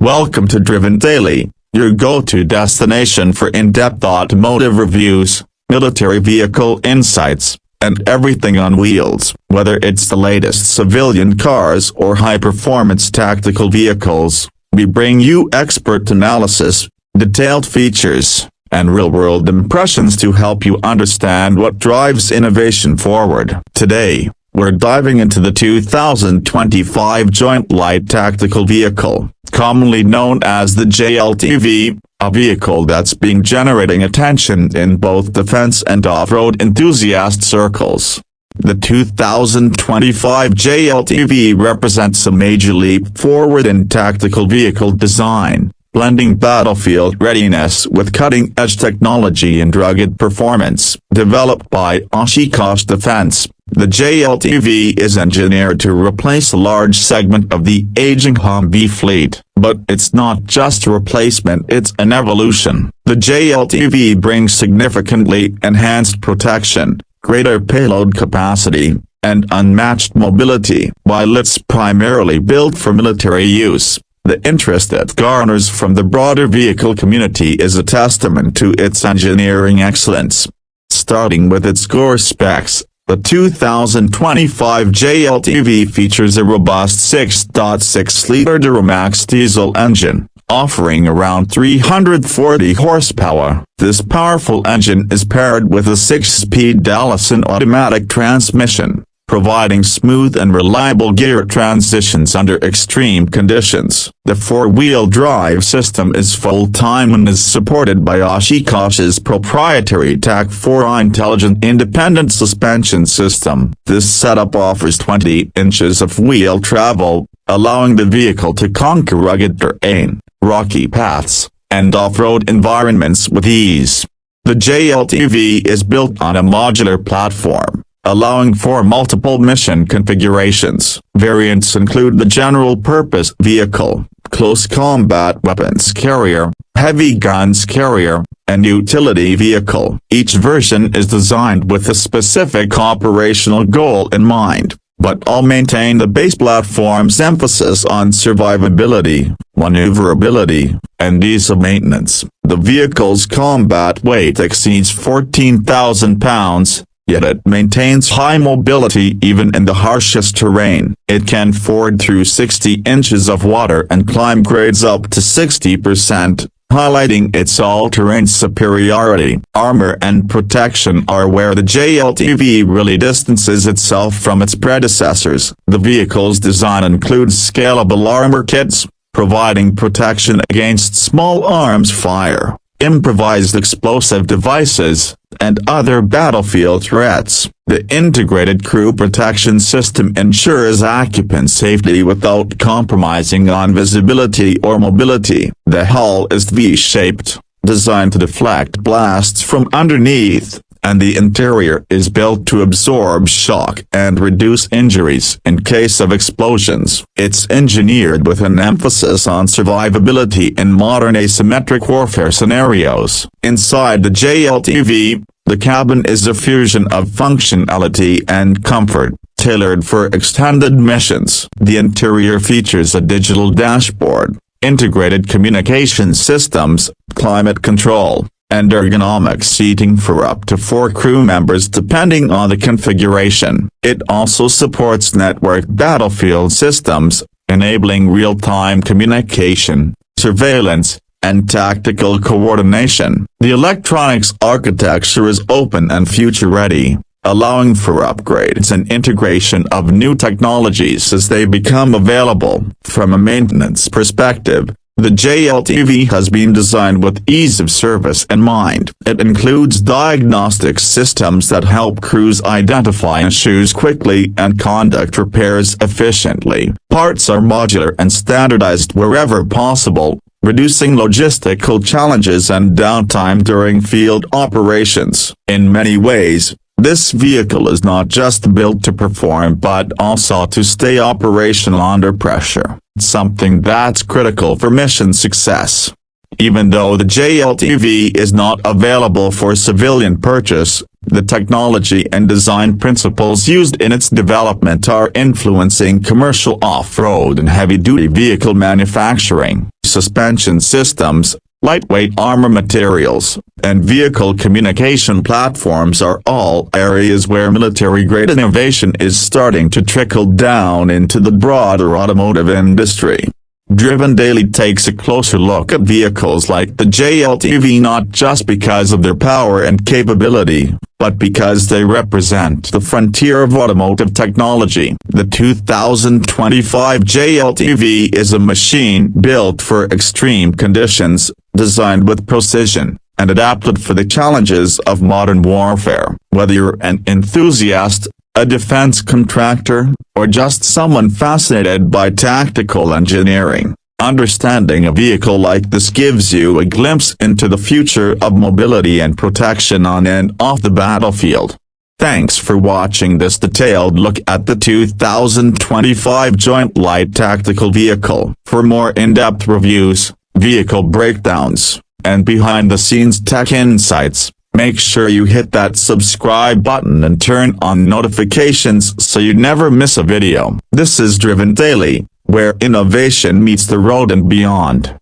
Welcome to DrivenDaily, your go-to destination for in-depth automotive reviews, military vehicle insights, and everything on wheels. Whether it's the latest civilian cars or high-performance tactical vehicles, we bring you expert analysis, detailed features, and real-world impressions to help you understand what drives innovation forward. Today, we're diving into the 2025 Joint Light Tactical Vehicle, commonly known as the JLTV, a vehicle that's been generating attention in both defense and off-road enthusiast circles. The 2025 JLTV represents a major leap forward in tactical vehicle design, blending battlefield readiness with cutting-edge technology and rugged performance. Developed by Oshkosh Defense, the JLTV is engineered to replace a large segment of the aging Humvee fleet. But it's not just a replacement, it's an evolution. The JLTV brings significantly enhanced protection, greater payload capacity, and unmatched mobility. While it's primarily built for military use, the interest it garners from the broader vehicle community is a testament to its engineering excellence. Starting with its core specs, the 2025 JLTV features a robust 6.6-liter Duramax diesel engine, offering around 340 horsepower. This powerful engine is paired with a 6-speed Allison automatic transmission, providing smooth and reliable gear transitions under extreme conditions. The four-wheel drive system is full-time and is supported by Oshkosh's proprietary TAC4 intelligent independent suspension system. This setup offers 20 inches of wheel travel, allowing the vehicle to conquer rugged terrain, rocky paths, and off-road environments with ease. The JLTV is built on a modular platform, allowing for multiple mission configurations. Variants include the general-purpose vehicle, close combat weapons carrier, heavy guns carrier, and utility vehicle. Each version is designed with a specific operational goal in mind, but all maintain the base platform's emphasis on survivability, maneuverability, and ease of maintenance. The vehicle's combat weight exceeds 14,000 pounds, yet it maintains high mobility even in the harshest terrain. It can ford through 60 inches of water and climb grades up to 60%, highlighting its all-terrain superiority. Armor and protection are where the JLTV really distances itself from its predecessors. The vehicle's design includes scalable armor kits, providing protection against small arms fire, improvised explosive devices, and other battlefield threats. The integrated crew protection system ensures occupant safety without compromising on visibility or mobility. The hull is V-shaped, designed to deflect blasts from underneath, and the interior is built to absorb shock and reduce injuries in case of explosions. It's engineered with an emphasis on survivability in modern asymmetric warfare scenarios. Inside the JLTV, the cabin is a fusion of functionality and comfort, tailored for extended missions. The interior features a digital dashboard, integrated communication systems, climate control, and ergonomic seating for up to 4 crew members depending on the configuration. It also supports networked battlefield systems, enabling real-time communication, surveillance, and tactical coordination. The electronics architecture is open and future-ready, allowing for upgrades and integration of new technologies as they become available. From a maintenance perspective, the JLTV has been designed with ease of service in mind. It includes diagnostic systems that help crews identify issues quickly and conduct repairs efficiently. Parts are modular and standardized wherever possible, reducing logistical challenges and downtime during field operations. In many ways, this vehicle is not just built to perform but also to stay operational under pressure, something that's critical for mission success. Even though the JLTV is not available for civilian purchase, the technology and design principles used in its development are influencing commercial off-road and heavy-duty vehicle manufacturing. suspension systems, lightweight armor materials, and vehicle communication platforms are all areas where military-grade innovation is starting to trickle down into the broader automotive industry. DrivenDaily takes a closer look at vehicles like the JLTV not just because of their power and capability, but because they represent the frontier of automotive technology. The 2025 JLTV is a machine built for extreme conditions, designed with precision, and adapted for the challenges of modern warfare. Whether you're an enthusiast, a defense contractor, or just someone fascinated by tactical engineering, understanding a vehicle like this gives you a glimpse into the future of mobility and protection on and off the battlefield. Thanks for watching this detailed look at the 2025 Joint Light Tactical Vehicle. For more in-depth reviews, vehicle breakdowns, and behind-the-scenes tech insights, make sure you hit that subscribe button and turn on notifications so you never miss a video. This is DrivenDaily, where innovation meets the road and beyond.